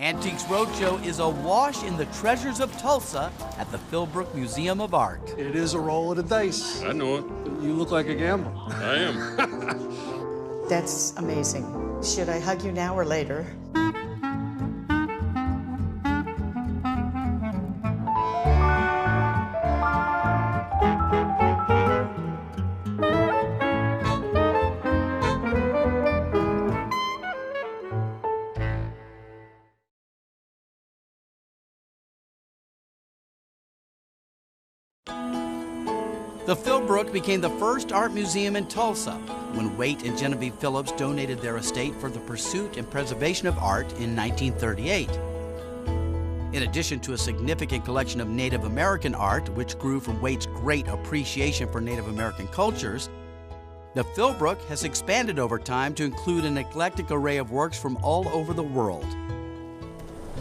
Antiques Roadshow is awash in the treasures of Tulsa at the Philbrook Museum of Art. It is a roll of the dice. I know it. You look like a gambler. I am. That's amazing. Should I hug you now or later? The Philbrook became the first art museum in Tulsa when Waite and Genevieve Phillips donated their estate for the pursuit and preservation of art in 1938. In addition to a significant collection of Native American art, which grew from Waite's great appreciation for Native American cultures, the Philbrook has expanded over time to include an eclectic array of works from all over the world.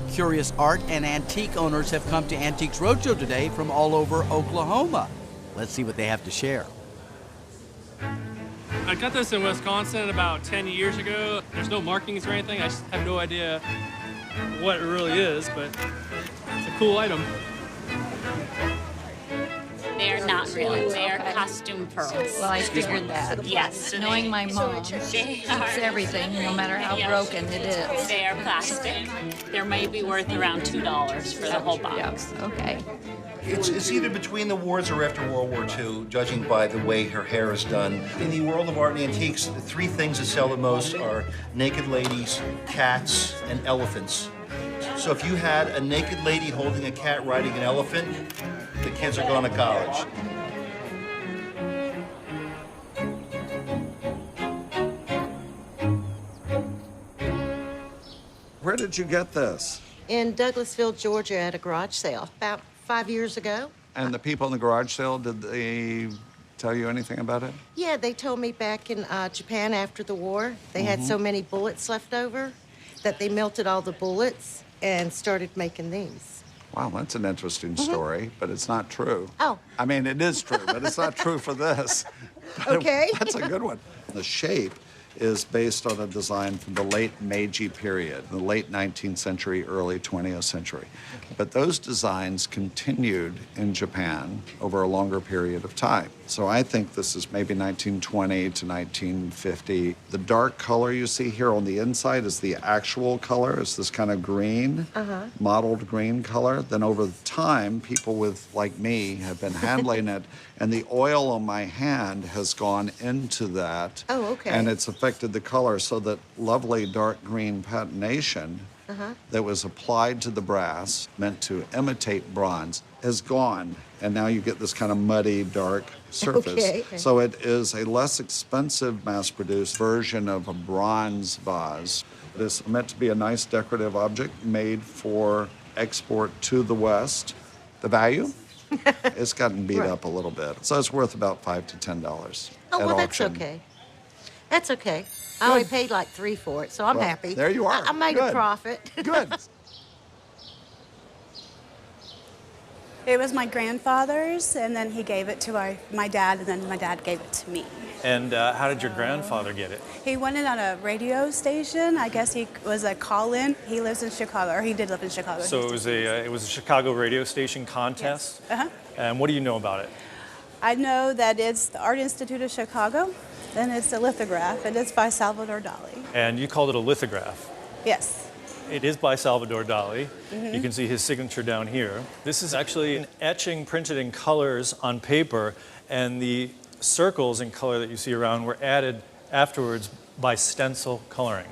Curious art and antique owners have come to Antiques Roadshow today from all over Oklahoma. Let's see what they have to share. I got this in Wisconsin about 10 years ago. There's no markings or anything. I just have no idea what it really is, but it's a cool item. They're not really. They're costume pearls. Well, I figured that. Yes. Knowing my mom, she keeps everything, no matter how broken it is. They are plastic. They're maybe worth around $2 for the whole box. Yeah, okay. It's either between the wars or after World War II, judging by the way her hair is done. In the world of art and antiques, the three things that sell the most are naked ladies, cats, and elephants. So if you had a naked lady holding a cat riding an elephant, the kids are going to college. Where did you get this? In Douglasville, Georgia, at a garage sale about 5 years ago. And the people in the garage sale, did they tell you anything about it? Yeah, they told me back in Japan after the war, they had so many bullets left over that they melted all the bullets and started making these. Wow, that's an interesting story, but it's not true. Oh. I mean, it is true, but it's not true for this. But Okay. That's a good one. The shape is based on a design from the late Meiji period, the late 19th century, early 20th century. Okay. But those designs continued in Japan over a longer period of time. So I think this is maybe 1920 to 1950. The dark color you see here on the inside is the actual color. It's this kind of green, mottled green color. Then over time, people like me have been handling it, and the oil on my hand has gone into that. Oh, okay. And it's affected the color, so that lovely dark green patination that was applied to the brass, meant to imitate bronze, is gone. And now you get this kind of muddy, dark surface. Okay. So it is a less expensive, mass-produced version of a bronze vase. It is meant to be a nice decorative object made for export to the West. The value? It's gotten beat up a little bit. So it's worth about $5 to $10 Oh, at well, that's auction. okay. That's okay. I only paid like $3 for it, so I'm Well, happy. there you are. I made Good. a profit. Good. It was my grandfather's, and then he gave it to my dad, and then my dad gave it to me. And how did your grandfather get it? He won it on a radio station. I guess he was a call-in. He lives in Chicago, or he did live in Chicago. So it was a Chicago radio station contest? Yes. And what do you know about it? I know that it's the Art Institute of Chicago, and it's a lithograph, and it's by Salvador Dali. And you called it a lithograph. Yes. It is by Salvador Dali. You can see his signature down here. This is actually an etching printed in colors on paper, and the circles in color that you see around were added afterwards by stencil coloring.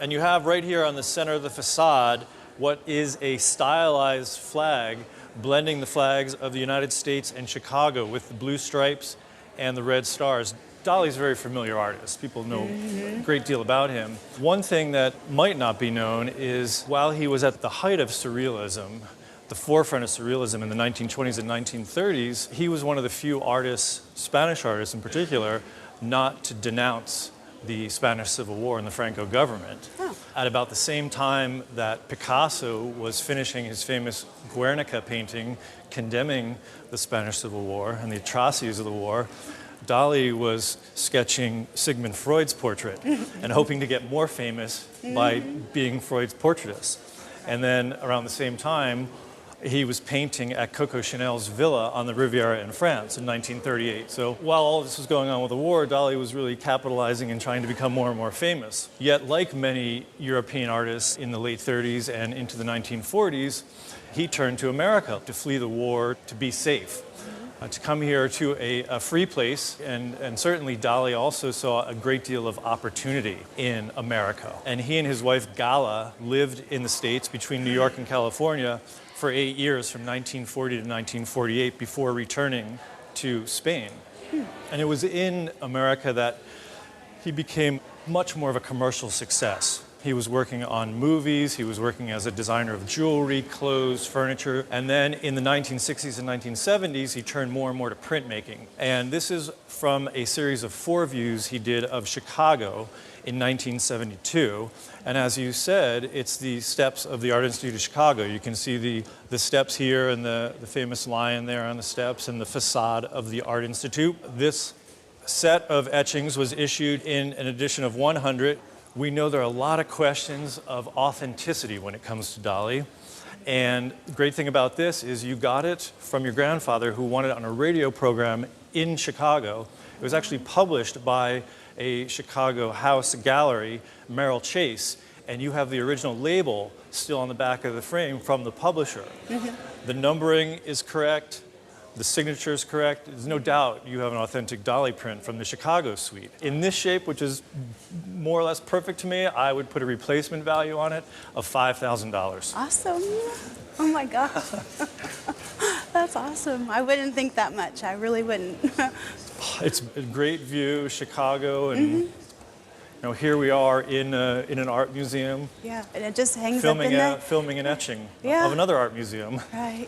And you have right here on the center of the facade what is a stylized flag blending the flags of the United States and Chicago with the blue stripes and the red stars. Dali's a very familiar artist. People know a great deal about him. One thing that might not be known is while he was at the height of Surrealism, the forefront of Surrealism in the 1920s and 1930s, he was one of the few artists, Spanish artists in particular, not to denounce the Spanish Civil War and the Franco government. Oh. At about the same time that Picasso was finishing his famous Guernica painting condemning the Spanish Civil War and the atrocities of the war, Dali was sketching Sigmund Freud's portrait and hoping to get more famous by being Freud's portraitist. And then around the same time, he was painting at Coco Chanel's villa on the Riviera in France in 1938. So while all this was going on with the war, Dali was really capitalizing and trying to become more and more famous. Yet, like many European artists in the late 30s and into the 1940s, he turned to America to flee the war, to be safe, to come here to a free place. And certainly Dali also saw a great deal of opportunity in America. And he and his wife Gala lived in the States between New York and California for 8 years, from 1940 to 1948, before returning to Spain. And it was in America that he became much more of a commercial success. He was working on movies, he was working as a designer of jewelry, clothes, furniture, and then in the 1960s and 1970s, he turned more and more to printmaking. And this is from a series of 4 views he did of Chicago in 1972. And as you said, it's the steps of the Art Institute of Chicago. You can see the steps here and the famous lion there on the steps and the facade of the Art Institute. This set of etchings was issued in an edition of 100. We know there are a lot of questions of authenticity when it comes to Dali. And the great thing about this is you got it from your grandfather, who won it on a radio program in Chicago. It was actually published by a Chicago house gallery, Merrill Chase, and you have the original label still on the back of the frame from the publisher. The numbering is correct, the signature is correct. There's no doubt you have an authentic Dali print from the Chicago suite. In this shape, which is more or less perfect to me, I would put a replacement value on it of $5,000. Awesome. Oh my gosh. That's awesome. I wouldn't think that much. I really wouldn't. It's a great view, Chicago, and you know, here we are in an art museum. Yeah, and it just hangs up in there. Filming an etching of another art museum. Right.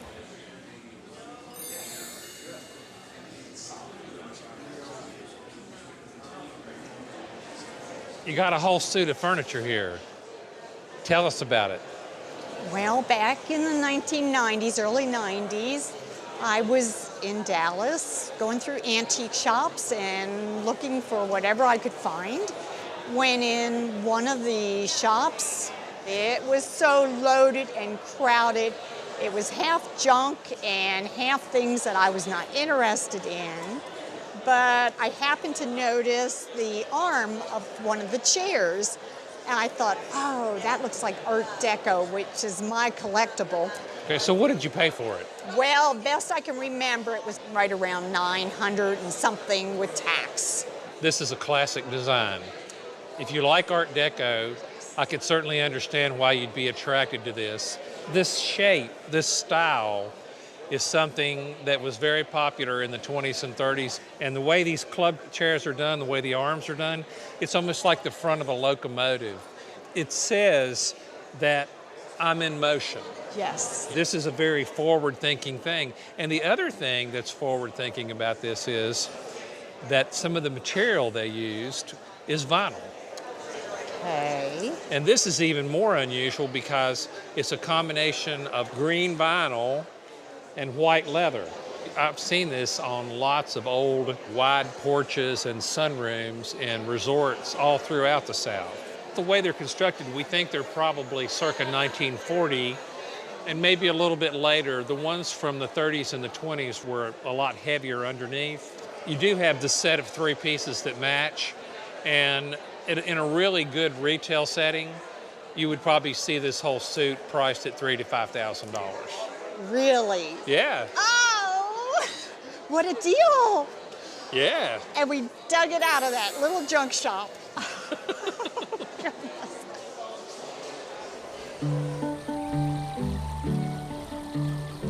You got a whole suit of furniture here. Tell us about it. Well, back in the 1990s, early 90s, I was in Dallas going through antique shops and looking for whatever I could find. When in one of the shops, it was so loaded and crowded. It was half junk and half things that I was not interested in. But I happened to notice the arm of one of the chairs, and I thought, oh, that looks like Art Deco, which is my collectible. Okay, so what did you pay for it? Well, best I can remember, it was right around $900 and something with tax. This is a classic design. If you like Art Deco, I could certainly understand why you'd be attracted to this. This shape, this style, is something that was very popular in the 20s and 30s. And the way these club chairs are done, the way the arms are done, it's almost like the front of a locomotive. It says that I'm in motion. Yes. This is a very forward-thinking thing. And the other thing that's forward-thinking about this is that some of the material they used is vinyl. Okay. And this is even more unusual because it's a combination of green vinyl and white leather. I've seen this on lots of old wide porches and sunrooms in resorts all throughout the South. The way they're constructed, we think they're probably circa 1940 and maybe a little bit later. The ones from the 30s and the 20s were a lot heavier underneath. You do have the set of 3 pieces that match, and in a really good retail setting, you would probably see this whole suit priced at $3,000 to $5,000. Really? Yeah. Oh, what a deal. Yeah. And we dug it out of that little junk shop.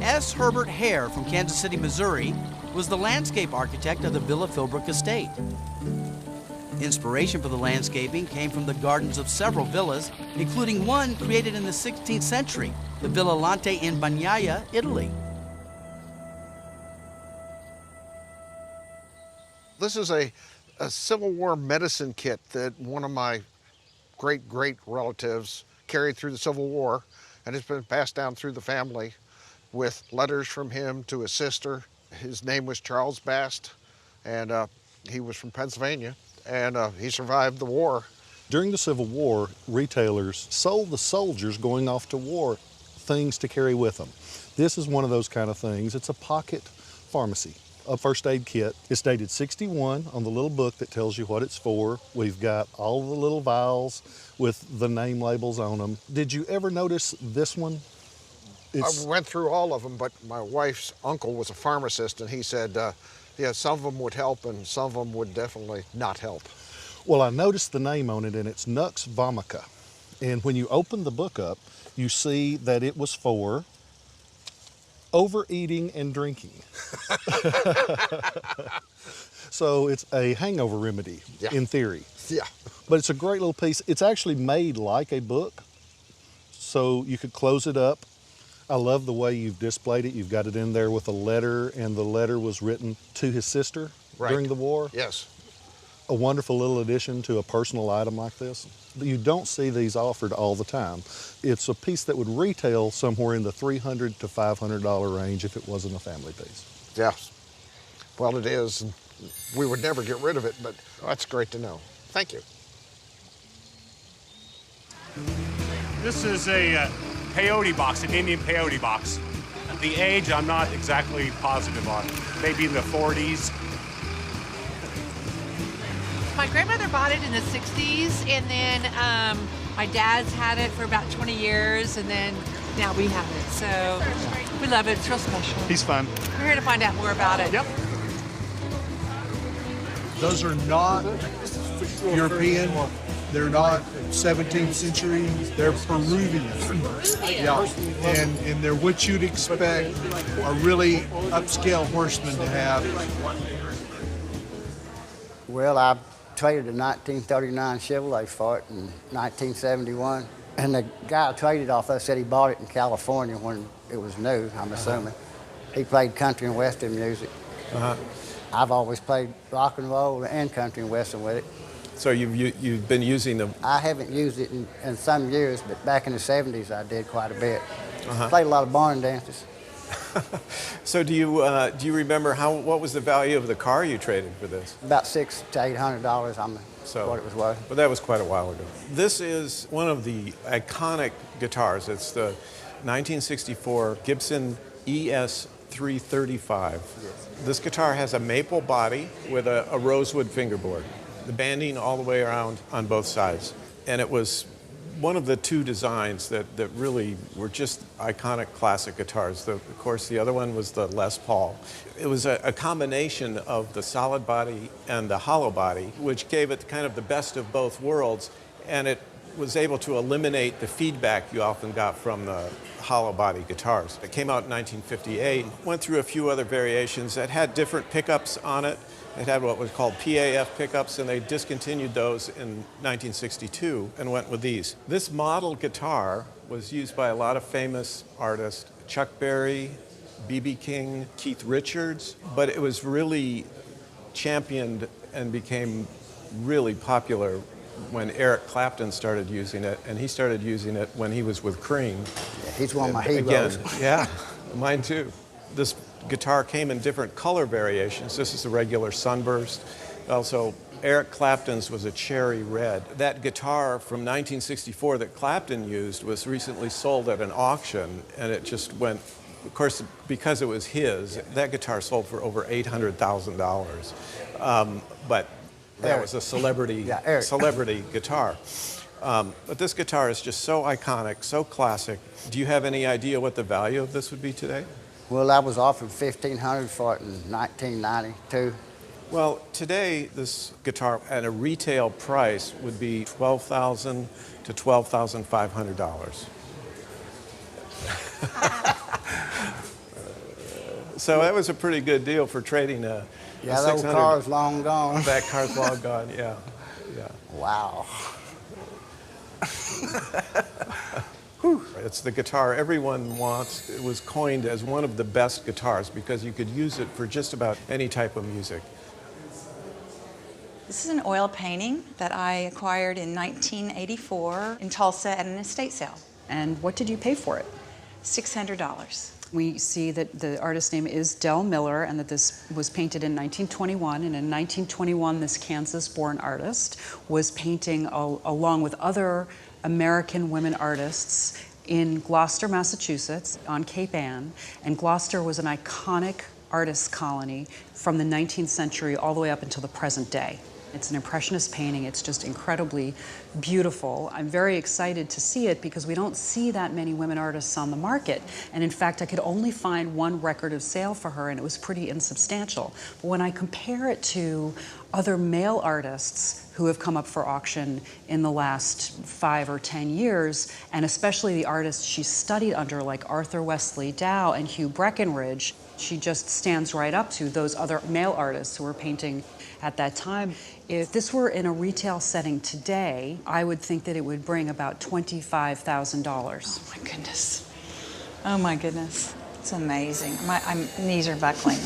S. Herbert Hare from Kansas City, Missouri, was the landscape architect of the Villa Philbrook estate. Inspiration for the landscaping came from the gardens of several villas, including one created in the 16th century, the Villa Lante in Bagnaia, Italy. This is a Civil War medicine kit that one of my great relatives carried through the Civil War, and it's been passed down through the family with letters from him to his sister. His name was Charles Bast, and he was from Pennsylvania, and he survived the war During the Civil War, retailers sold the soldiers going off to war things to carry with them. This is one of those kind of things. It's a pocket pharmacy, a first aid kit. It's dated 61 on the little book that tells you what it's for. We've got all the little vials with the name labels on them. Did you ever notice this one? I went through all of them, but my wife's uncle was a pharmacist, and he said, yeah, some of them would help and some of them would definitely not help. Well, I noticed the name on it, and it's Nux Vomica. And when you open the book up, you see that it was for overeating and drinking. So it's a hangover remedy, in theory. Yeah. But it's a great little piece. It's actually made like a book, so you could close it up. I love the way you've displayed it. You've got it in there with a letter, and the letter was written to his sister during the war. Yes. A wonderful little addition to a personal item like this. You don't see these offered all the time. It's a piece that would retail somewhere in the $300 to $500 range if it wasn't a family piece. Yes. Well, it is. And we would never get rid of it, but that's great to know. Thank you. This is a peyote box, an Indian peyote box. The age, I'm not exactly positive on. Maybe in the 40s. My grandmother bought it in the 60s, and then my dad's had it for about 20 years, and then now we have it. So we love it. It's real special. He's fun. We're here to find out more about it. Yep. Those are not European. They're not 17th century. They're Peruvian. Yeah. And they're what you'd expect a really upscale horseman to have. Well, I traded a 1939 Chevrolet for it in 1971. And the guy I traded off of said he bought it in California when it was new, I'm assuming. He played country and western music. I've always played rock and roll and country and western with it. So you've been using them? I haven't used it in some years, but back in the 70s I did quite a bit. Played a lot of barn dances. So do you remember what was the value of the car you traded for this? About $600 to $800, what it was worth. But that was quite a while ago. This is one of the iconic guitars. It's the 1964 Gibson ES 335. This guitar has a maple body with a rosewood fingerboard. The banding all the way around on both sides. And it was one of the two designs that really were just iconic classic guitars. Of course, the other one was the Les Paul. It was a combination of the solid body and the hollow body, which gave it kind of the best of both worlds, and it was able to eliminate the feedback you often got from the hollow body guitars. It came out in 1958, went through a few other variations that had different pickups on it. It had what was called PAF pickups, and they discontinued those in 1962 and went with these. This model guitar was used by a lot of famous artists, Chuck Berry, B.B. King, Keith Richards, but it was really championed and became really popular when Eric Clapton started using it, and he started using it when he was with Cream. Yeah, he's one of my heroes. Again, yeah, mine too. This guitar came in different color variations. This is a regular Sunburst. Also, Eric Clapton's was a cherry red. That guitar from 1964 that Clapton used was recently sold at an auction, and it just went, of course, because it was his, that guitar sold for over $800,000. But that was a celebrity, celebrity guitar. But this guitar is just so iconic, so classic. Do you have any idea what the value of this would be today? Well, I was offered $1,500 for it in 1992. Well, today this guitar at a retail price would be $12,000 to $12,500. So that was a pretty good deal for trading a that old car's long gone. That car's long gone, yeah. Wow. It's the guitar everyone wants. It was coined as one of the best guitars because you could use it for just about any type of music. This is an oil painting that I acquired in 1984 in Tulsa at an estate sale. And what did you pay for it? $600. We see that the artist's name is Del Miller and that this was painted in 1921. And in 1921, this Kansas-born artist was painting along with other American women artists in Gloucester, Massachusetts, on Cape Ann. And Gloucester was an iconic artist colony from the 19th century all the way up until the present day. It's an impressionist painting. It's just incredibly beautiful. I'm very excited to see it because we don't see that many women artists on the market. And in fact, I could only find one record of sale for her, and it was pretty insubstantial. But when I compare it to other male artists who have come up for auction in the last 5 or 10 years, and especially the artists she studied under, like Arthur Wesley Dow and Hugh Breckenridge, she just stands right up to those other male artists who were painting at that time. If this were in a retail setting today, I would think that it would bring about $25,000. Oh my goodness. Oh my goodness. It's amazing. My knees are buckling.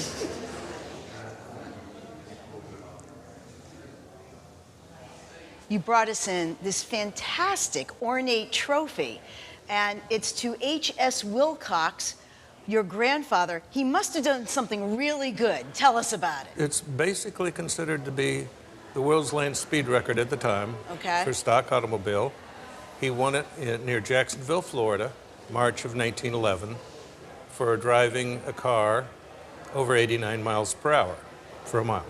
You brought us in this fantastic ornate trophy, and it's to H.S. Wilcox, your grandfather. He must have done something really good. Tell us about it. It's basically considered to be the world's land speed record at the time for stock automobile. He won it near Jacksonville, Florida, March of 1911, for driving a car over 89 miles per hour for a mile.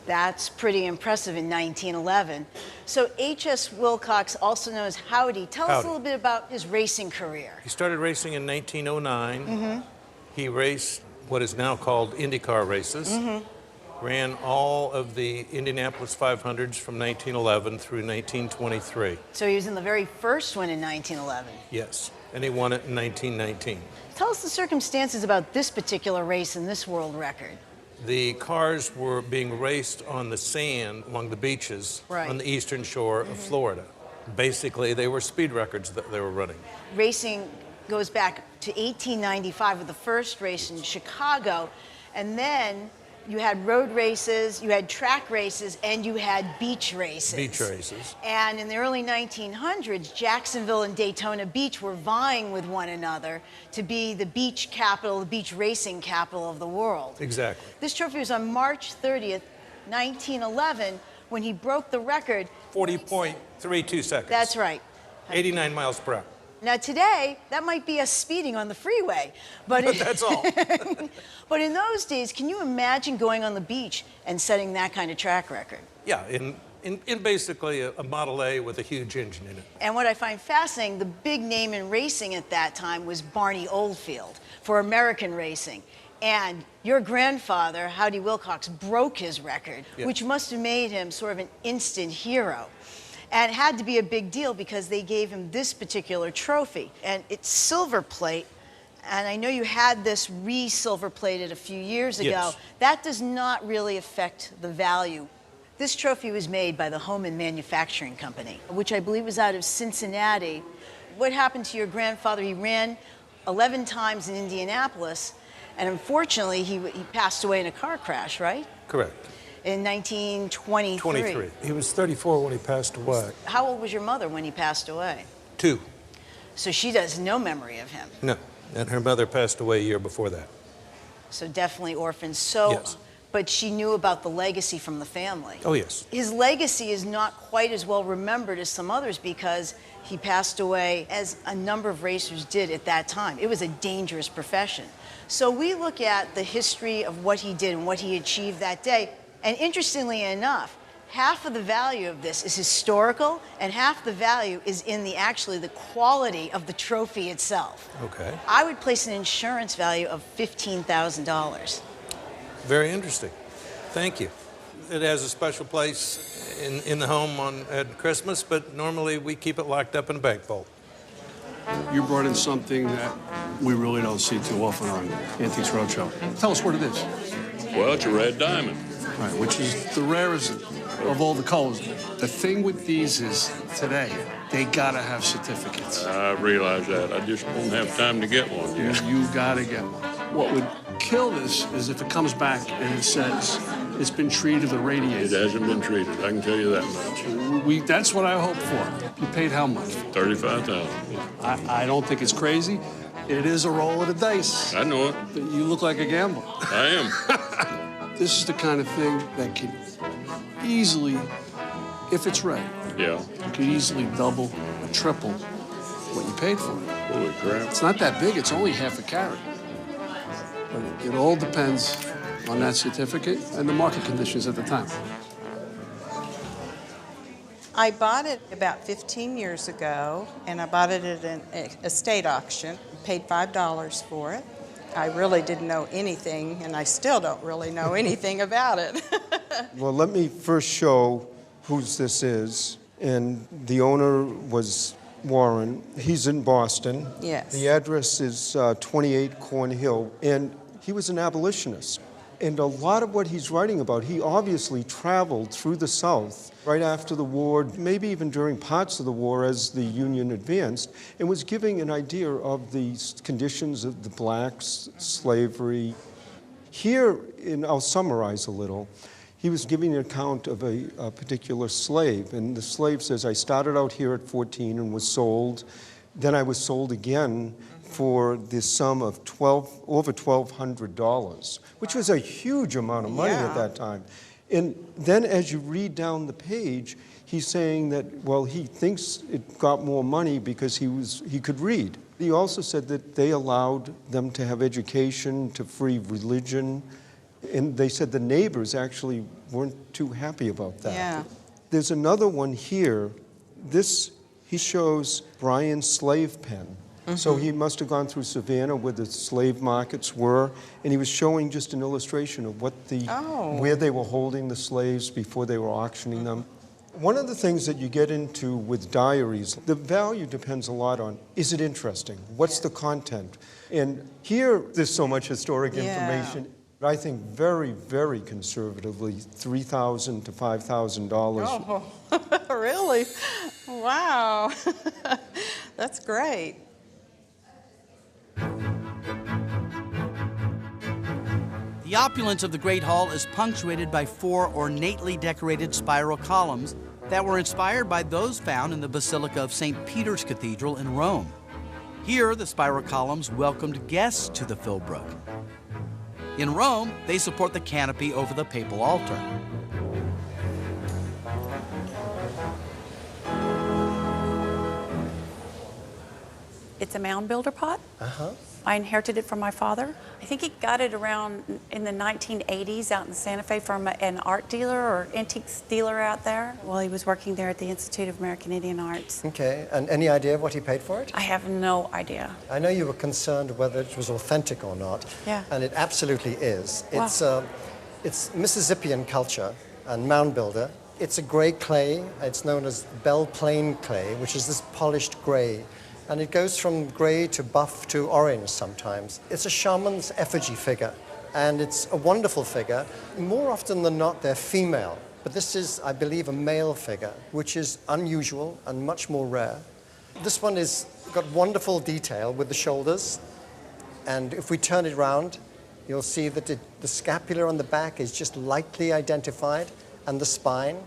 That's pretty impressive in 1911. So H.S. Wilcox, also known as Howdy, tell us a little bit about his racing career. He started racing in 1909. He raced what is now called IndyCar races. Ran all of the Indianapolis 500s from 1911 through 1923. So he was in the very first one in 1911. Yes, and he won it in 1919. Tell us the circumstances about this particular race and this world record. The cars were being raced on the sand along the beaches on the eastern shore of Florida. Basically, they were speed records that they were running. Racing goes back to 1895 with the first race in Chicago, and then you had road races, you had track races, and you had beach races. Beach races. And in the early 1900s, Jacksonville and Daytona Beach were vying with one another to be the beach capital, the beach racing capital of the world. Exactly. This trophy was on March 30th, 1911, when he broke the record. 40.32 seconds. That's right. 89 miles per hour. Now today, that might be us speeding on the freeway, but that's all. But in those days, can you imagine going on the beach and setting that kind of track record? Yeah, in basically a Model A with a huge engine in it. And what I find fascinating, the big name in racing at that time was Barney Oldfield for American racing. And your grandfather, Howdy Wilcox, broke his record, which must have made him sort of an instant hero. And it had to be a big deal because they gave him this particular trophy. And it's silver plate. And I know you had this re-silver plated a few years ago. Yes. That does not really affect the value. This trophy was made by the Homan Manufacturing Company, which I believe was out of Cincinnati. What happened to your grandfather? He ran 11 times in Indianapolis, and unfortunately, he passed away in a car crash, right? Correct. In 1923. 23. He was 34 when he passed away. How old was your mother when he passed away? 2. So she has no memory of him. No, and her mother passed away a year before that. So definitely orphaned. So, yes. But she knew about the legacy from the family. Oh, yes. His legacy is not quite as well remembered as some others because he passed away, as a number of racers did at that time. It was a dangerous profession. So we look at the history of what he did and what he achieved that day. And interestingly enough, half of the value of this is historical, and half the value is in the quality of the trophy itself. Okay. I would place an insurance value of $15,000. Very interesting. Thank you. It has a special place in the home at Christmas, but normally we keep it locked up in a bank vault. You brought in something that we really don't see too often on Antiques Roadshow. Tell us what it is. Well, it's a red diamond. Right, which is the rarest of all the colors. The thing with these is, today, they gotta have certificates. I realize that. I just don't have time to get one yet. You gotta get one. What would kill this is if it comes back and it says it's been treated or radiated. It hasn't been treated, I can tell you that much. That's what I hoped for. You paid how much? $35,000. I don't think it's crazy. It is a roll of the dice. I know it. You look like a gambler. I am. This is the kind of thing that can easily, if it's right, Yeah. you could easily double or triple what you paid for it. Holy crap. It's not that big, it's only half a carat. But it all depends on that certificate and the market conditions at the time. I bought it about 15 years ago, and I bought it at an estate auction, paid $5 for it. I really didn't know anything, and I still don't really know anything about it. Well, let me first show whose this is. And the owner was Warren. He's in Boston. Yes. The address is 28 Cornhill, and he was an abolitionist. And a lot of what he's writing about, he obviously traveled through the South right after the war, maybe even during parts of the war as the Union advanced, and was giving an idea of the conditions of the blacks, slavery. Here, I'll summarize a little, he was giving an account of a particular slave, and the slave says, I started out here at 14 and was sold. Then I was sold again for the sum of over $1,200, which was a huge amount of money at that time. And then as you read down the page, he's saying that, well, he thinks it got more money because he could read. He also said that they allowed them to have education, to free religion, and they said the neighbors actually weren't too happy about that. Yeah. There's another one here. He shows Brian's slave pen. So he must have gone through Savannah where the slave markets were, and he was showing just an illustration of where they were holding the slaves before they were auctioning them. One of the things that you get into with diaries, the value depends a lot on, is it interesting? What's the content? And here, there's so much historic information. I think very, very conservatively, $3,000 to $5,000. Oh, really? Wow. That's great. The opulence of the Great Hall is punctuated by 4 ornately decorated spiral columns that were inspired by those found in the Basilica of St. Peter's Cathedral in Rome. Here, the spiral columns welcomed guests to the Philbrook. In Rome, they support the canopy over the papal altar. It's a mound builder pot. I inherited it from my father. I think he got it around in the 1980s out in Santa Fe from an art dealer or antiques dealer out there while he was working there at the Institute of American Indian Arts. Okay, and any idea of what he paid for it? I have no idea. I know you were concerned whether it was authentic or not. Yeah. And it absolutely is. Wow. It's Mississippian culture and mound builder. It's a gray clay. It's known as Belle Plain clay, which is this polished gray. And it goes from gray to buff to orange sometimes. It's a shaman's effigy figure, and it's a wonderful figure. More often than not, they're female. But this is, I believe, a male figure, which is unusual and much more rare. This one has got wonderful detail with the shoulders. And if we turn it around, you'll see that the scapula on the back is just lightly identified, and the spine.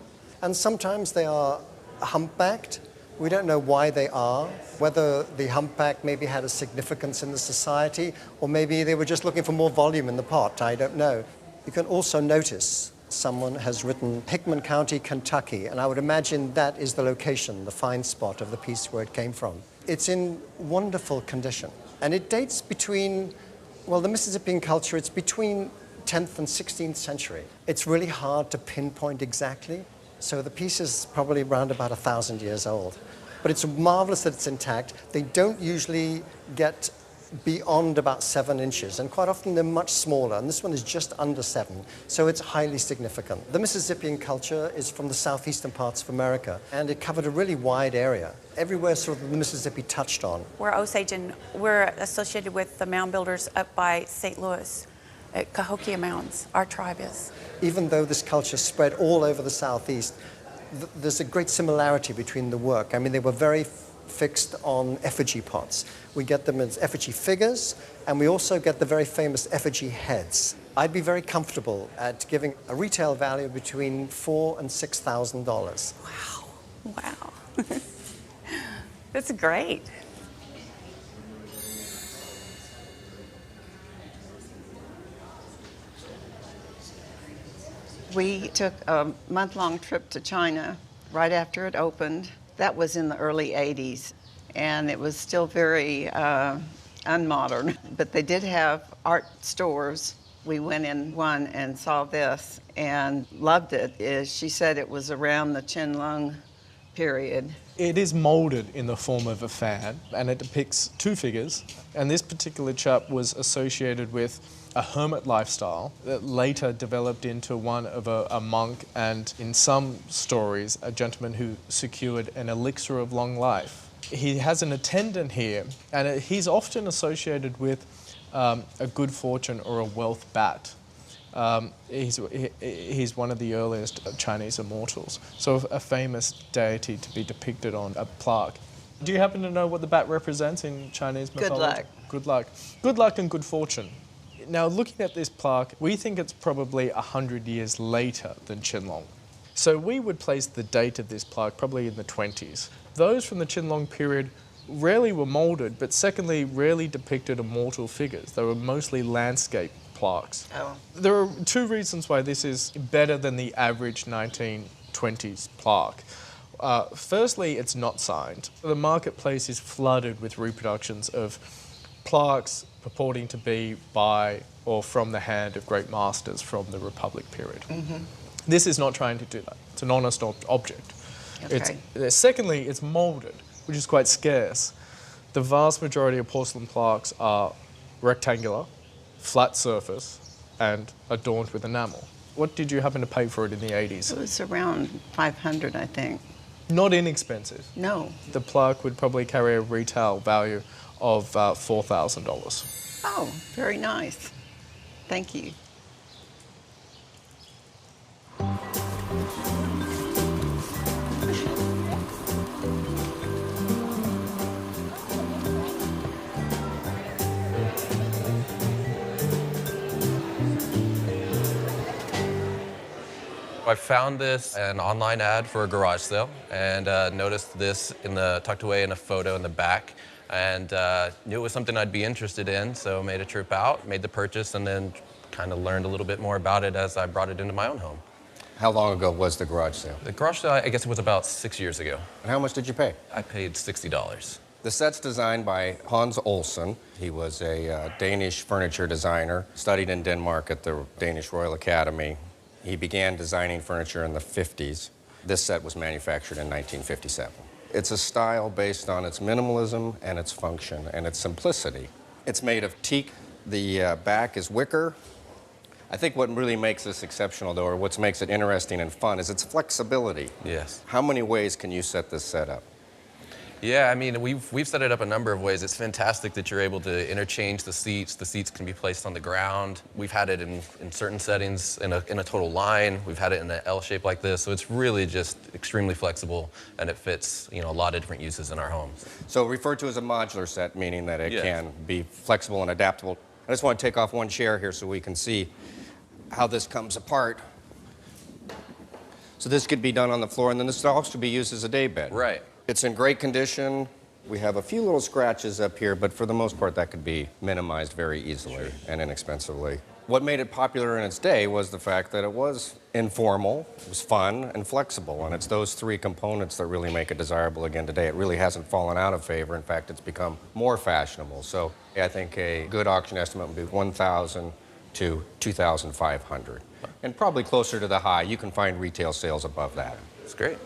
And sometimes they are humpbacked. We don't know why they are, whether the humpback maybe had a significance in the society, or maybe they were just looking for more volume in the pot, I don't know. You can also notice someone has written Hickman County, Kentucky, and I would imagine that is the location, the find spot of the piece where it came from. It's in wonderful condition, and it dates between, well, the Mississippian culture, it's between 10th and 16th century. It's really hard to pinpoint exactly. So the piece is probably around about 1,000 years old. But it's marvelous that it's intact. They don't usually get beyond about 7 inches, and quite often they're much smaller, and this one is just under 7, so it's highly significant. The Mississippian culture is from the southeastern parts of America, and it covered a really wide area. Everywhere sort of the Mississippi touched on. We're Osage, and we're associated with the mound builders up by St. Louis at Cahokia Mounds. Our tribe is. Even though this culture spread all over the southeast, there's a great similarity between the work. I mean, they were very fixed on effigy pots. We get them as effigy figures, and we also get the very famous effigy heads. I'd be very comfortable at giving a retail value between $4,000 and $6,000. Wow. Wow. That's great. We took a month-long trip to China right after it opened. That was in the early 80s, and it was still very unmodern, but they did have art stores. We went in one and saw this and loved it. She said it was around the Qianlong period. It is molded in the form of a fan, and it depicts two figures, and this particular chap was associated with a hermit lifestyle that later developed into one of a monk, and in some stories, a gentleman who secured an elixir of long life. He has an attendant here, and he's often associated with a good fortune or a wealth bat. He's one of the earliest Chinese immortals, so a famous deity to be depicted on a plaque. Do you happen to know what the bat represents in Chinese mythology? Good luck. Good luck. Good luck and good fortune. Now, looking at this plaque, we think it's probably 100 years later than Qianlong. So we would place the date of this plaque probably in the 20s. Those from the Qianlong period rarely were molded, but secondly, rarely depicted immortal figures. They were mostly landscape plaques. Oh. There are two reasons why this is better than the average 1920s plaque. Firstly, it's not signed. The marketplace is flooded with reproductions of plaques purporting to be by or from the hand of great masters from the Republic period. Mm-hmm. This is not trying to do that. It's an honest object. Okay. Secondly, it's molded, which is quite scarce. The vast majority of porcelain plaques are rectangular, flat surface, and adorned with enamel. What did you happen to pay for it in the 80s? It was around $500, I think. Not inexpensive. No. The plaque would probably carry a retail value of $4,000. Oh, very nice. Thank you. I found this an online ad for a garage sale and noticed this tucked away in a photo in the back, and knew it was something I'd be interested in, so made a trip out, made the purchase, and then kind of learned a little bit more about it as I brought it into my own home. How long ago was the garage sale? The garage sale, I guess it was about 6 years ago. And how much did you pay? I paid $60. The set's designed by Hans Olsen. He was a Danish furniture designer, studied in Denmark at the Danish Royal Academy. He began designing furniture in the 50s. This set was manufactured in 1957. It's a style based on its minimalism and its function and its simplicity. It's made of teak. The back is wicker. I think what really makes this exceptional, though, or what makes it interesting and fun, is its flexibility. Yes. How many ways can you set this set up? Yeah, I mean, we've set it up a number of ways. It's fantastic that you're able to interchange the seats. The seats can be placed on the ground. We've had it in certain settings in a total line. We've had it in an L shape like this. So it's really just extremely flexible, and it fits, a lot of different uses in our homes. So referred to as a modular set, meaning that it can be flexible and adaptable. I just want to take off one chair here so we can see how this comes apart. So this could be done on the floor, and then this could also be used as a daybed. Right. It's in great condition. We have a few little scratches up here, but for the most part, that could be minimized very easily and inexpensively. What made it popular in its day was the fact that it was informal, it was fun, and flexible, and it's those three components that really make it desirable again today. It really hasn't fallen out of favor. In fact, it's become more fashionable. So I think a good auction estimate would be $1,000 to $2,500. And probably closer to the high. You can find retail sales above that. It's great.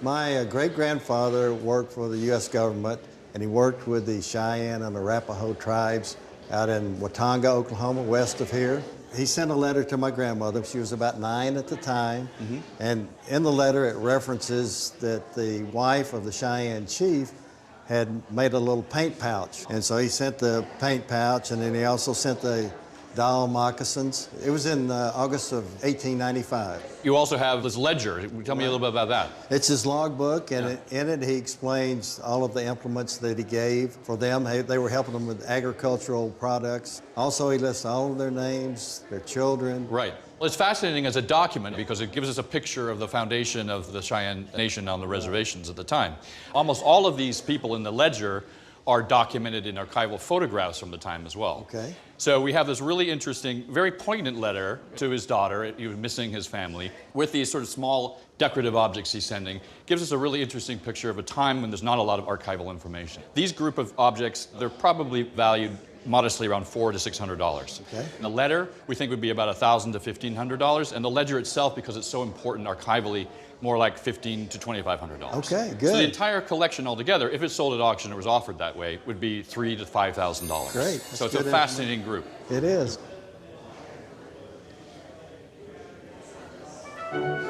My great-grandfather worked for the U.S. government, and he worked with the Cheyenne and Arapaho tribes out in Watonga, Oklahoma, west of here. He sent a letter to my grandmother. She was about 9 at the time. And in the letter, it references that the wife of the Cheyenne chief had made a little paint pouch. And so he sent the paint pouch, and then he also sent the doll moccasins. It was in August of 1895. You also have this ledger. Tell me a little bit about that. It's his logbook, and in it he explains all of the implements that he gave for them. They were helping them with agricultural products. Also, he lists all of their names, their children. Right. Well, it's fascinating as a document because it gives us a picture of the foundation of the Cheyenne Nation on the reservations at the time. Almost all of these people in the ledger are documented in archival photographs from the time as well. Okay. So we have this really interesting, very poignant letter to his daughter, he was missing his family, with these sort of small decorative objects he's sending. Gives us a really interesting picture of a time when there's not a lot of archival information. These group of objects, they're probably valued modestly around $400 to $600. Okay. And the letter, we think would be about $1,000 to $1,500, and the ledger itself, because it's so important archivally, more like $1,500 to $2,500. Okay, good. So the entire collection altogether, if it's sold at auction or was offered that way, would be $3,000 to $5,000. Great. So it's a fascinating group. It is.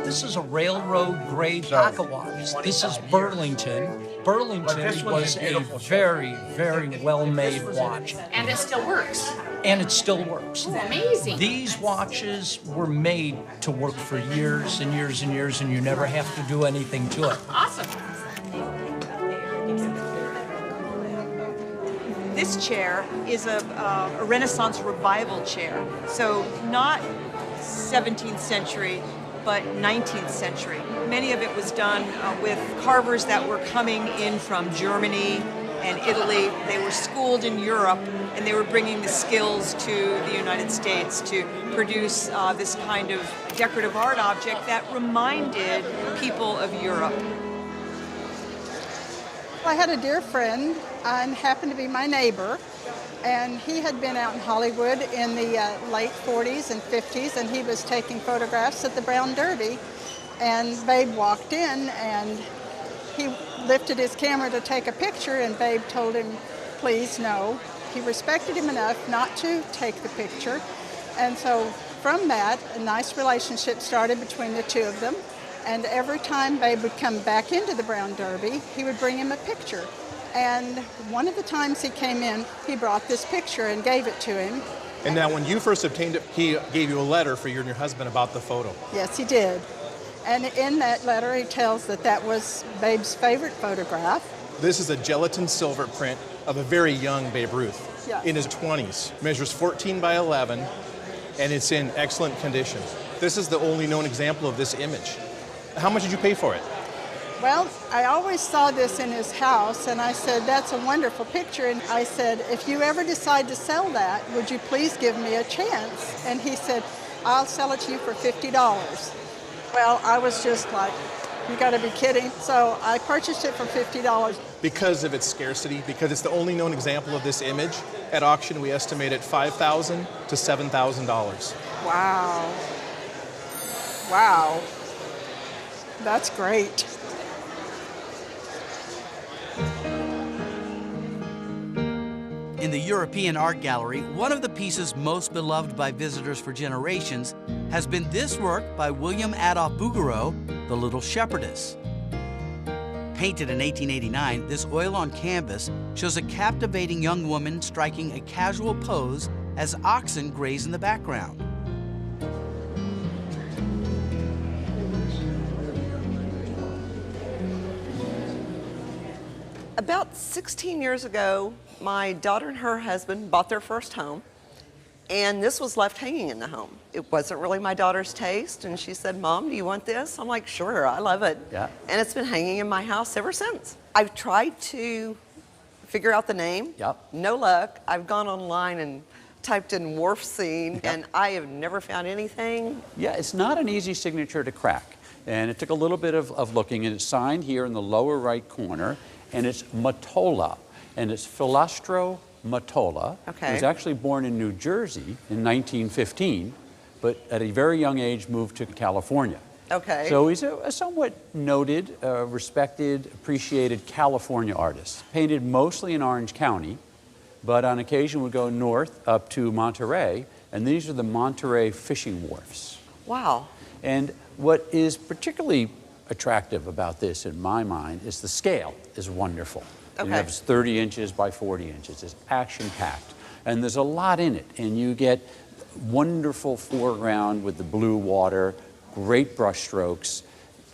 This is a railroad grade pocket watch. This is Burlington. Burlington was a very, very well-made watch. And it still works. And it still works. It's amazing. These watches were made to work for years and years and years, and you never have to do anything to it. Awesome. This chair is a Renaissance revival chair. So not 17th century, but 19th century. Many of it was done with carvers that were coming in from Germany and Italy. They were schooled in Europe, and they were bringing the skills to the United States to produce this kind of decorative art object that reminded people of Europe. I had a dear friend and happened to be my neighbor, and he had been out in Hollywood in the late 40s and 50s, and he was taking photographs at the Brown Derby, and Babe walked in, and he lifted his camera to take a picture, and Babe told him, please, no. He respected him enough not to take the picture, and so from that, a nice relationship started between the two of them, and every time Babe would come back into the Brown Derby, he would bring him a picture. And one of the times he came in, he brought this picture and gave it to him. And now when you first obtained it, he gave you a letter for you and your husband about the photo. Yes, he did. And in that letter, he tells that that was Babe's favorite photograph. This is a gelatin silver print of a very young Babe Ruth Yeah. in his 20s. Measures 14 by 11, and it's in excellent condition. This is the only known example of this image. How much did you pay for it? Well, I always saw this in his house, and I said, that's a wonderful picture. And I said, if you ever decide to sell that, would you please give me a chance? And he said, I'll sell it to you for $50. Well, I was just like, you gotta be kidding. So I purchased it for $50. Because of its scarcity, because it's the only known example of this image, at auction we estimate it $5,000 to $7,000. Wow. Wow. That's great. In the European Art Gallery, one of the pieces most beloved by visitors for generations has been this work by William Adolph Bouguereau, The Little Shepherdess. Painted in 1889, this oil on canvas shows a captivating young woman striking a casual pose as oxen graze in the background. About 16 years ago, my daughter and her husband bought their first home, and this was left hanging in the home. It wasn't really my daughter's taste, and she said, Mom, do you want this? I'm like, sure, I love it. Yeah. And it's been hanging in my house ever since. I've tried to figure out the name. Yep. No luck. I've gone online and typed in wharf scene, and I have never found anything. Yeah, it's not an easy signature to crack. And it took a little bit of looking, and it's signed here in the lower right corner, and it's Mottola, and it's Filastro Mottola. Okay. He was actually born in New Jersey in 1915, but at a very young age moved to California. Okay. So he's a somewhat noted, respected, appreciated California artist. Painted mostly in Orange County, but on occasion would go north up to Monterey, and these are the Monterey fishing wharfs. Wow. And what is particularly attractive about this, in my mind, is the scale is wonderful. Okay. You have 30 inches by 40 inches. It's action-packed. And there's a lot in it. And you get wonderful foreground with the blue water, great brush strokes,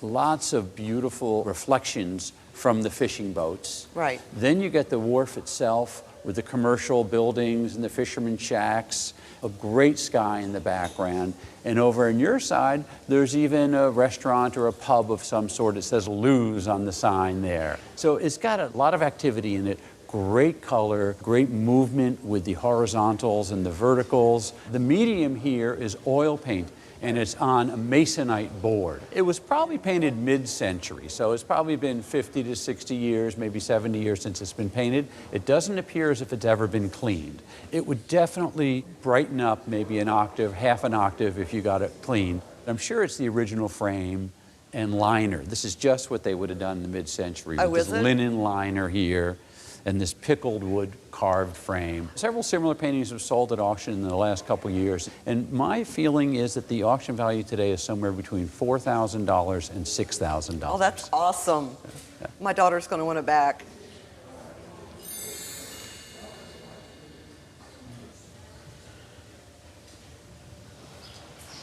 lots of beautiful reflections from the fishing boats. Right. Then you get the wharf itself with the commercial buildings and the fishermen's shacks, a great sky in the background. And over on your side, there's even a restaurant or a pub of some sort. It says Lou's on the sign there. So it's got a lot of activity in it. Great color, great movement with the horizontals and the verticals. The medium here is oil paint, and it's on a masonite board. It was probably painted mid-century, so it's probably been 50 to 60 years, maybe 70 years since it's been painted. It doesn't appear as if it's ever been cleaned. It would definitely brighten up maybe an octave, half an octave if you got it cleaned. I'm sure it's the original frame and liner. This is just what they would have done in the mid-century. Oh, with is this it? linen liner here and this pickled wood carved frame. Several similar paintings have sold at auction in the last couple years, and my feeling is that the auction value today is somewhere between $4,000 and $6,000. Oh, that's awesome. My daughter's going to want it back.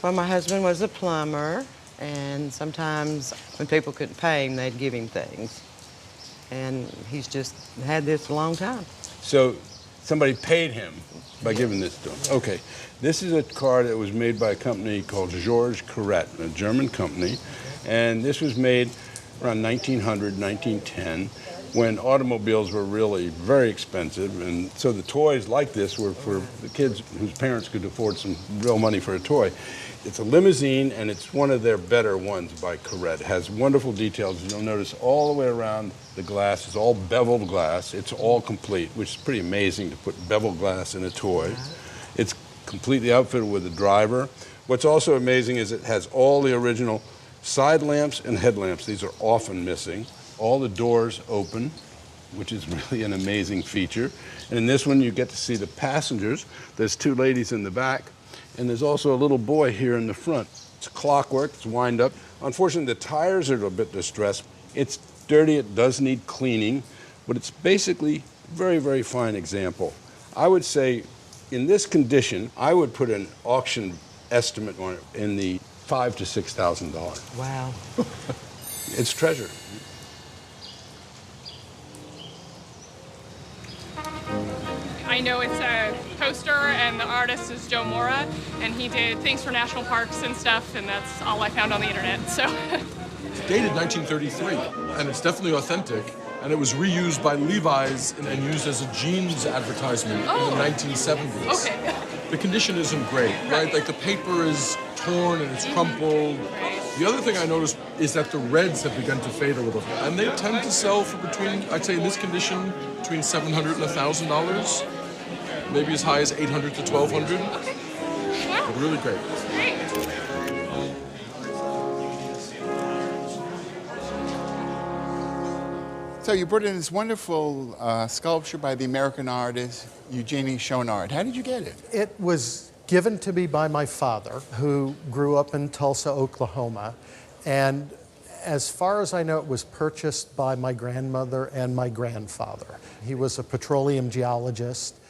Well, my husband was a plumber, and sometimes when people couldn't pay him, they'd give him things. And he's just had this a long time. So somebody paid him by giving this to him. Okay, this is a car that was made by a company called Georges Corrette, a German company. And this was made around 1900, 1910, when automobiles were really very expensive. And so the toys like this were for the kids whose parents could afford some real money for a toy. It's a limousine, and it's one of their better ones by Corrette. It has wonderful details. You'll notice all the way around the glass is all beveled glass. It's all complete, which is pretty amazing to put beveled glass in a toy. It's completely outfitted with a driver. What's also amazing is it has all the original side lamps and headlamps. These are often missing. All the doors open, which is really an amazing feature. And in this one, you get to see the passengers. There's two ladies in the back. And there's also a little boy here in the front. It's clockwork, it's wind up. Unfortunately, the tires are a bit distressed. It's dirty, it does need cleaning, but it's basically a very, very fine example. I would say in this condition, I would put an auction estimate on it in the $5,000 to $6,000. Wow. It's treasure. I know it's a poster, and the artist is Joe Mora, and he did things for national parks and stuff, and that's all I found on the internet, so. It's dated 1933, and it's definitely authentic, and it was reused by Levi's and used as a jeans advertisement in the 1970s. Okay. The condition isn't great, right? Like the paper is torn and it's crumpled. The other thing I noticed is that the reds have begun to fade a little bit, and they tend to sell for between, I'd say in this condition, between $700 and $1,000. Maybe as high as $800 to $1,200. But really great. So you brought in this wonderful sculpture by the American artist Eugenie Chouinard. How did you get it? It was given to me by my father, who grew up in Tulsa, Oklahoma. And as far as I know, it was purchased by my grandmother and my grandfather. He was a petroleum geologist.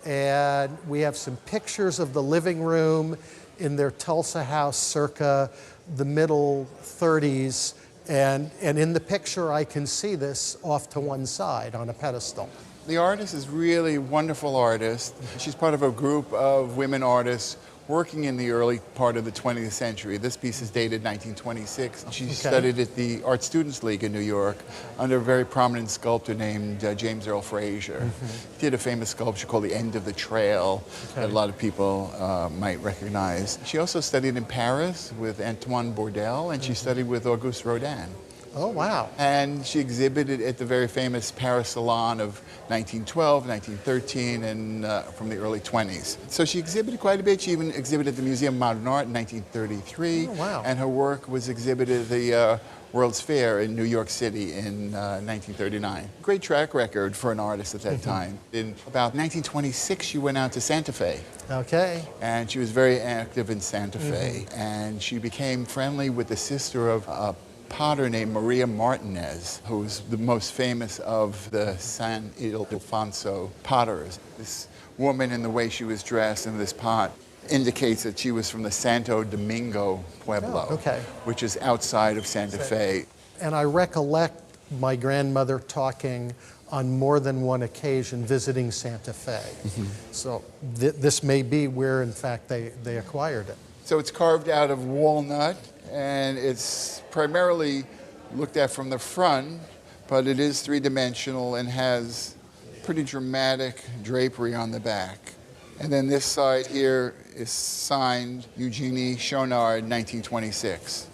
And we have some pictures of the living room in their Tulsa house circa the middle 30s. And in the picture, I can see this off to one side on a pedestal. The artist is really a wonderful artist. She's part of a group of women artists working in the early part of the 20th century. This piece is dated 1926. She studied at the Art Students League in New York under a very prominent sculptor named James Earl Fraser. Did a famous sculpture called The End of the Trail that a lot of people might recognize. She also studied in Paris with Antoine Bourdelle, and she studied with Auguste Rodin. Oh, wow. And she exhibited at the very famous Paris Salon of 1912, 1913, and from the early 20s. So she exhibited quite a bit. She even exhibited at the Museum of Modern Art in 1933. Oh, wow. And her work was exhibited at the World's Fair in New York City in 1939. Great track record for an artist at that time. In about 1926, she went out to Santa Fe. Okay. And she was very active in Santa Fe. And she became friendly with the sister of a potter named Maria Martinez, who's the most famous of the San Ildefonso potters. This woman and the way she was dressed in this pot indicates that she was from the Santo Domingo Pueblo, which is outside of Santa Fe. And I recollect my grandmother talking on more than one occasion visiting Santa Fe. So this may be where, in fact, they acquired it. So it's carved out of walnut, and it's primarily looked at from the front, but it is three-dimensional and has pretty dramatic drapery on the back. And then this side here is signed Eugenie Chouinard, 1926.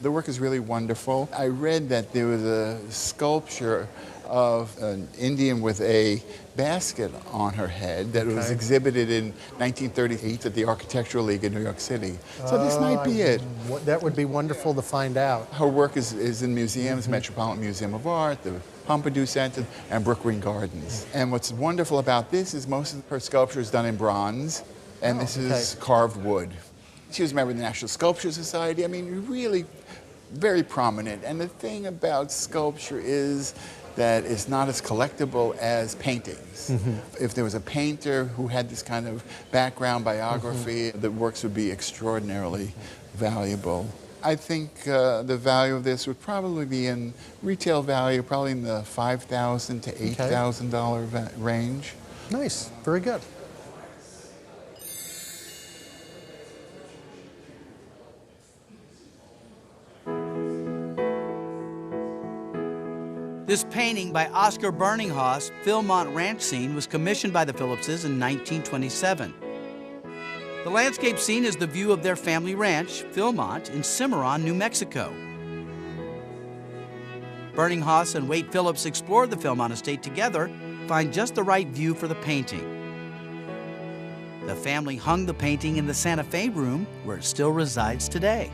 The work is really wonderful. I read that there was a sculpture of an Indian with a basket on her head that was exhibited in 1938 at the Architectural League in New York City. So this might be it. That would be wonderful to find out. Her work is in museums, Metropolitan Museum of Art, the Pompidou Center, and Brookgreen Gardens. And what's wonderful about this is most of her sculpture is done in bronze, and this is carved wood. She was a member of the National Sculpture Society. I mean, really very prominent. And the thing about sculpture is that it's not as collectible as paintings. If there was a painter who had this kind of background biography, the works would be extraordinarily valuable. I think the value of this would probably be in retail value, probably in the $5,000 to $8,000 range. Nice, very good. This painting by Oscar Berninghaus, Philmont Ranch Scene, was commissioned by the Phillipses in 1927. The landscape scene is the view of their family ranch, Philmont, in Cimarron, New Mexico. Berninghaus and Wade Phillips explored the Philmont estate together, find just the right view for the painting. The family hung the painting in the Santa Fe room, where it still resides today.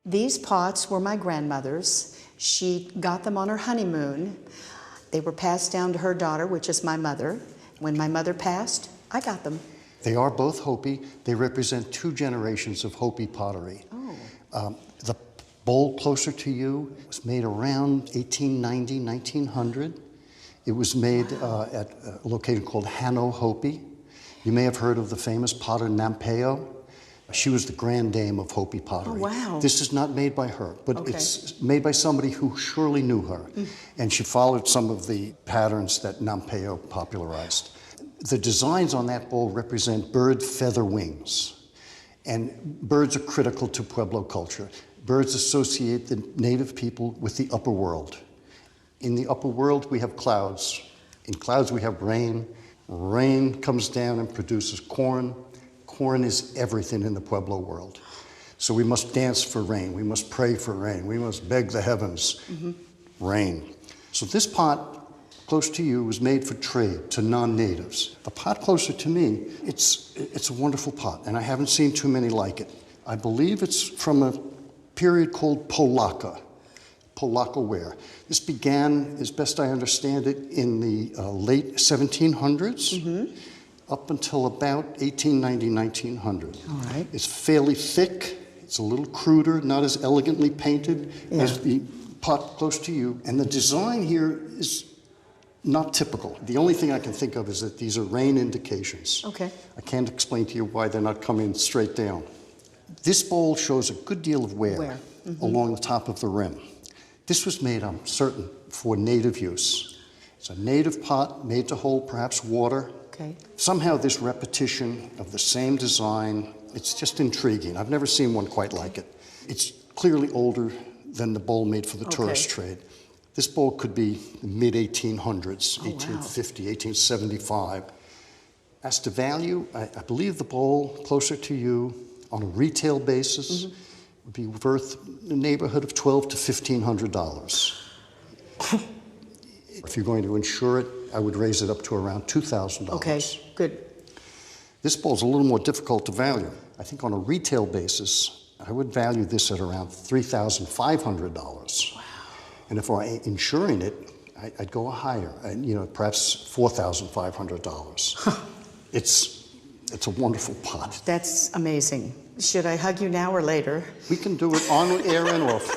These pots were my grandmother's. She got them on her honeymoon. They were passed down to her daughter, which is my mother. When my mother passed, I got them. They are both Hopi. They represent two generations of Hopi pottery. The bowl closer to you was made around 1890, 1900. It was made at a location called Hanno Hopi. You may have heard of the famous potter Nampeo. She was the grand dame of Hopi pottery. Oh, wow. This is not made by her, but it's made by somebody who surely knew her. And she followed some of the patterns that Nampeo popularized. The designs on that bowl represent bird feather wings. And birds are critical to Pueblo culture. Birds associate the native people with the upper world. In the upper world, we have clouds. In clouds, we have rain. Rain comes down and produces corn. Corn is everything in the Pueblo world. So we must dance for rain. We must pray for rain. We must beg the heavens. Rain. So this pot close to you was made for trade to non-natives. The pot closer to me, it's a wonderful pot, and I haven't seen too many like it. I believe it's from a period called Polaka ware. This began, as best I understand it, in the late 1700s. Up until about 1890, 1900. All right. It's fairly thick. It's a little cruder, not as elegantly painted as the pot close to you. And the design here is not typical. The only thing I can think of is that these are rain indications. Okay. I can't explain to you why they're not coming straight down. This bowl shows a good deal of wear along the top of the rim. This was made, I'm certain, for native use. It's a native pot made to hold perhaps water. Okay. Somehow this repetition of the same design, it's just intriguing. I've never seen one quite like it. It's clearly older than the bowl made for the tourist trade. This bowl could be the mid-1800s, 1850, 1875. As to value, I believe the bowl closer to you on a retail basis would be worth in the neighborhood of $1,200 to $1,500. If you're going to insure it, I would raise it up to around $2,000. Okay, good. This bowl's a little more difficult to value. I think on a retail basis, I would value this at around $3,500. Wow. And if I'm insuring it, I'd go higher, perhaps $4,500. It's a wonderful pot. That's amazing. Should I hug you now or later? We can do it on air and off.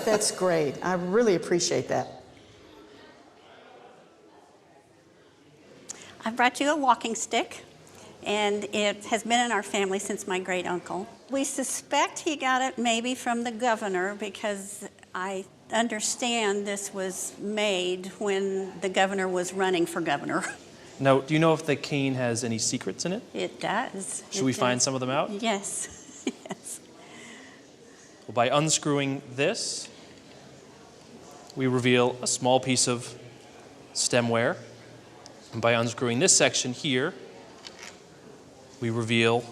That's great. I really appreciate that. I brought you a walking stick, and it has been in our family since my great uncle. We suspect he got it maybe from the governor, because I understand this was made when the governor was running for governor. Now, do you know if the cane has any secrets in it? It does. Should we find some of them out? Yes. Yes. Well, by unscrewing this, we reveal a small piece of stemware. And by unscrewing this section here, we reveal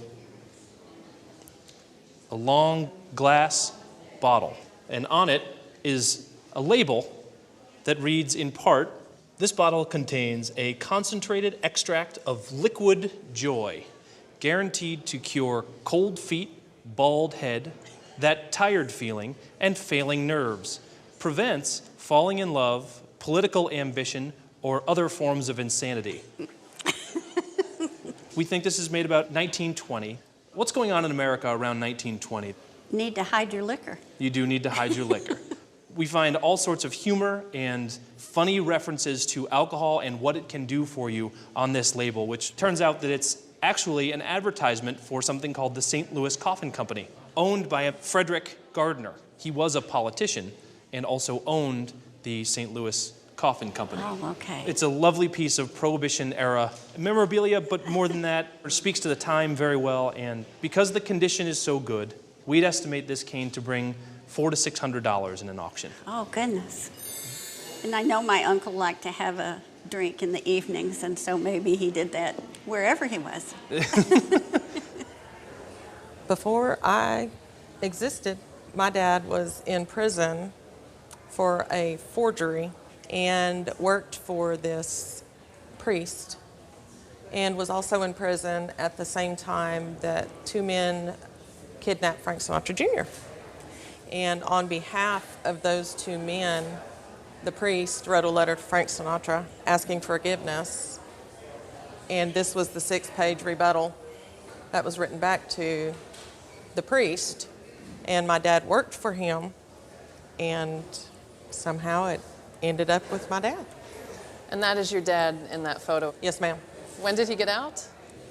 a long glass bottle. And on it is a label that reads in part, "This bottle contains a concentrated extract of liquid joy, guaranteed to cure cold feet, bald head, that tired feeling, and failing nerves. Prevents falling in love, political ambition, or other forms of insanity." We think this is made about 1920. What's going on in America around 1920? Need to hide your liquor. You do need to hide your liquor. We find all sorts of humor and funny references to alcohol and what it can do for you on this label, which turns out that it's actually an advertisement for something called the St. Louis Coffin Company, owned by a Frederick Gardner. He was a politician and also owned the St. Louis Coffin Company. Oh, okay. It's a lovely piece of Prohibition-era memorabilia, but more than that, it speaks to the time very well, and because the condition is so good, we'd estimate this cane to bring $400 to $600 in an auction. Oh, goodness. And I know my uncle liked to have a drink in the evenings, and so maybe he did that wherever he was. Before I existed, my dad was in prison for a forgery and worked for this priest, and was also in prison at the same time that two men kidnapped Frank Sinatra Jr. And on behalf of those two men, the priest wrote a letter to Frank Sinatra asking forgiveness, and this was the 6-page rebuttal that was written back to the priest. And my dad worked for him, and somehow it ended up with my dad. And that is your dad in that photo? Yes, ma'am. When did he get out?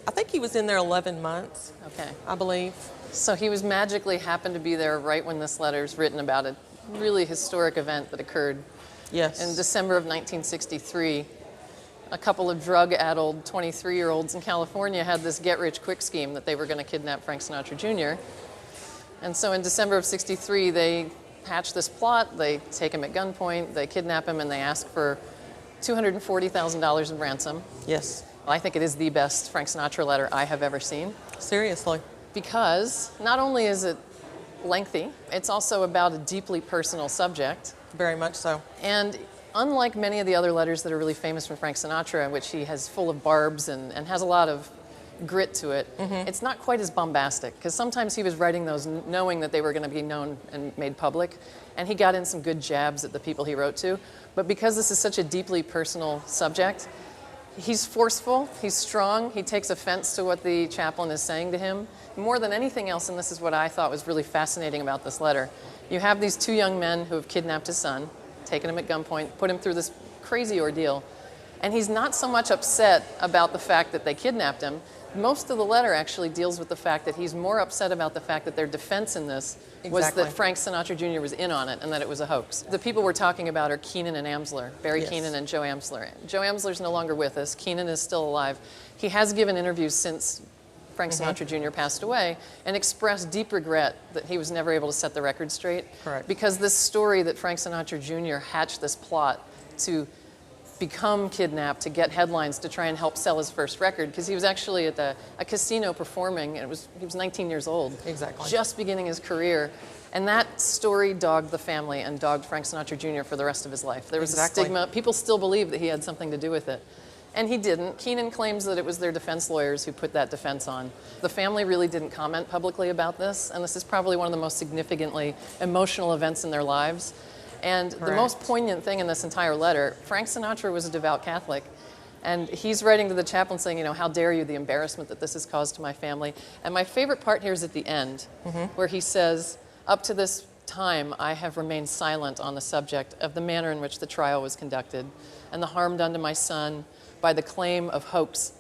I think he was in there 11 months. Okay. I believe. So he was magically happened to be there right when this letter's written about a really historic event that occurred. Yes. In December of 1963, a couple of drug-addled 23-year-olds in California had this get-rich-quick scheme that they were going to kidnap Frank Sinatra Jr. And so in December of 63, they hatch this plot, they take him at gunpoint, they kidnap him, and they ask for $240,000 in ransom. Yes. I think it is the best Frank Sinatra letter I have ever seen. Seriously. Because not only is it lengthy, it's also about a deeply personal subject. Very much so. And unlike many of the other letters that are really famous from Frank Sinatra, which he has full of barbs and has a lot of grit to it, it's not quite as bombastic, because sometimes he was writing those knowing that they were going to be known and made public, and he got in some good jabs at the people he wrote to. But because this is such a deeply personal subject, he's forceful, he's strong, he takes offense to what the chaplain is saying to him. More than anything else, and this is what I thought was really fascinating about this letter, you have these two young men who have kidnapped his son, taken him at gunpoint, put him through this crazy ordeal, and he's not so much upset about the fact that they kidnapped him. Most of the letter actually deals with the fact that he's more upset about the fact that their defense in this was Exactly. that Frank Sinatra Jr. was in on it and that it was a hoax. The people we're talking about are Keenan and Amsler, Barry Yes. Keenan and Joe Amsler. Joe Amsler's no longer with us. Keenan is still alive. He has given interviews since Frank Sinatra Jr. passed away and expressed deep regret that he was never able to set the record straight. Correct. Because this story that Frank Sinatra Jr. hatched this plot to become kidnapped, to get headlines, to try and help sell his first record, because he was actually at a casino performing, and he was 19 years old. Exactly. Just beginning his career. And that story dogged the family and dogged Frank Sinatra Jr. for the rest of his life. There was Exactly. a stigma. People still believe that he had something to do with it. And he didn't. Keenan claims that it was their defense lawyers who put that defense on. The family really didn't comment publicly about this, and this is probably one of the most significantly emotional events in their lives. And the most poignant thing in this entire letter, Frank Sinatra was a devout Catholic, and he's writing to the chaplain saying, you know, how dare you, the embarrassment that this has caused to my family. And my favorite part here is at the end, where he says, up to this time, I have remained silent on the subject of the manner in which the trial was conducted and the harm done to my son, by the claim of hoax.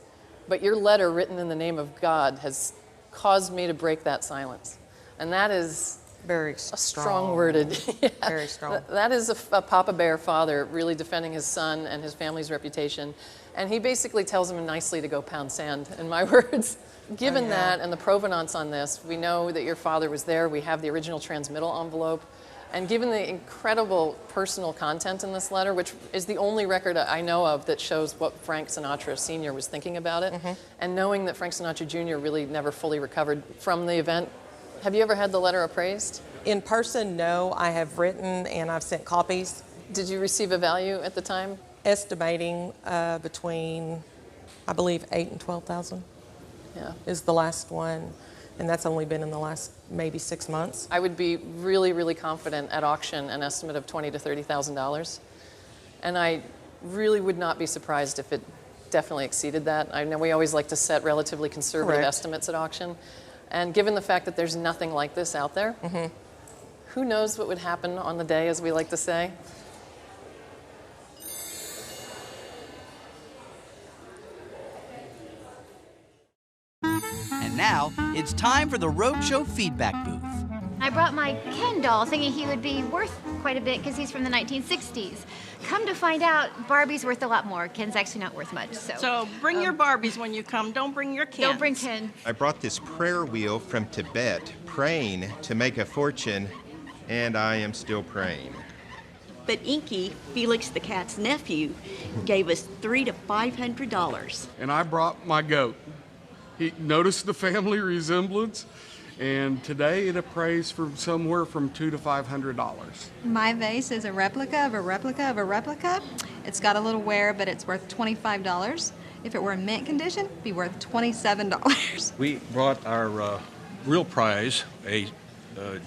But your letter written in the name of God has caused me to break that silence. And that is very strong-worded. Yeah. Very strong. That is a Papa Bear father really defending his son and his family's reputation. And he basically tells him nicely to go pound sand, in my words. Given that and the provenance on this, we know that your father was there. We have the original transmittal envelope. And given the incredible personal content in this letter, which is the only record I know of that shows what Frank Sinatra Sr. was thinking about it, and knowing that Frank Sinatra Jr. really never fully recovered from the event, have you ever had the letter appraised? In person, no. I have written and I've sent copies. Did you receive a value at the time? Estimating between, I believe, $8,000 and $12,000 is the last one. And that's only been in the last maybe 6 months. I would be really, really confident at auction an estimate of $20,000 to $30,000. And I really would not be surprised if it definitely exceeded that. I know we always like to set relatively conservative estimates at auction. And given the fact that there's nothing like this out there, who knows what would happen on the day, as we like to say. And now, it's time for the Roadshow feedback booth. I brought my Ken doll thinking he would be worth quite a bit because he's from the 1960s. Come to find out, Barbie's worth a lot more. Ken's actually not worth much. So bring your Barbies when you come. Don't bring your Kens. Don't bring Ken. I brought this prayer wheel from Tibet, praying to make a fortune, and I am still praying. But Inky, Felix the cat's nephew, gave us $300 to $500. And I brought my goat. He noticed the family resemblance, and today it appraised for somewhere from $200 to $500. My vase is a replica of a replica of a replica. It's got a little wear, but it's worth $25. If it were in mint condition, it'd be worth $27. We brought our real prize, a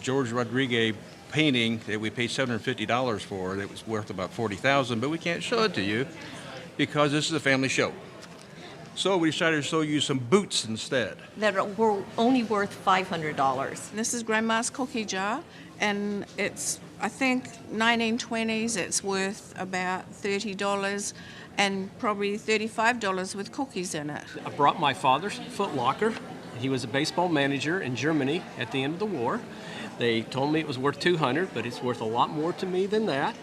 George Rodriguez painting that we paid $750 for. That was worth about $40,000, but we can't show it to you because this is a family show. So we decided to show you some boots instead. That were only worth $500. This is Grandma's cookie jar, and it's, I think, 1920s. It's worth about $30 and probably $35 with cookies in it. I brought my father's Foot Locker. He was a baseball manager in Germany at the end of the war. They told me it was worth $200, but it's worth a lot more to me than that.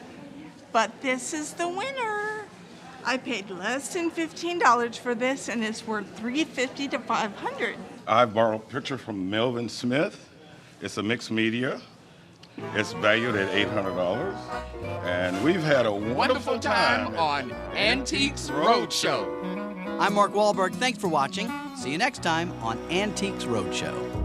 But this is the winner. I paid less than $15 for this, and it's worth $350 to $500. I borrowed a picture from Melvin Smith. It's a mixed media. It's valued at $800. And we've had a wonderful time on Antiques Roadshow. I'm Mark Wahlberg. Thanks for watching. See you next time on Antiques Roadshow.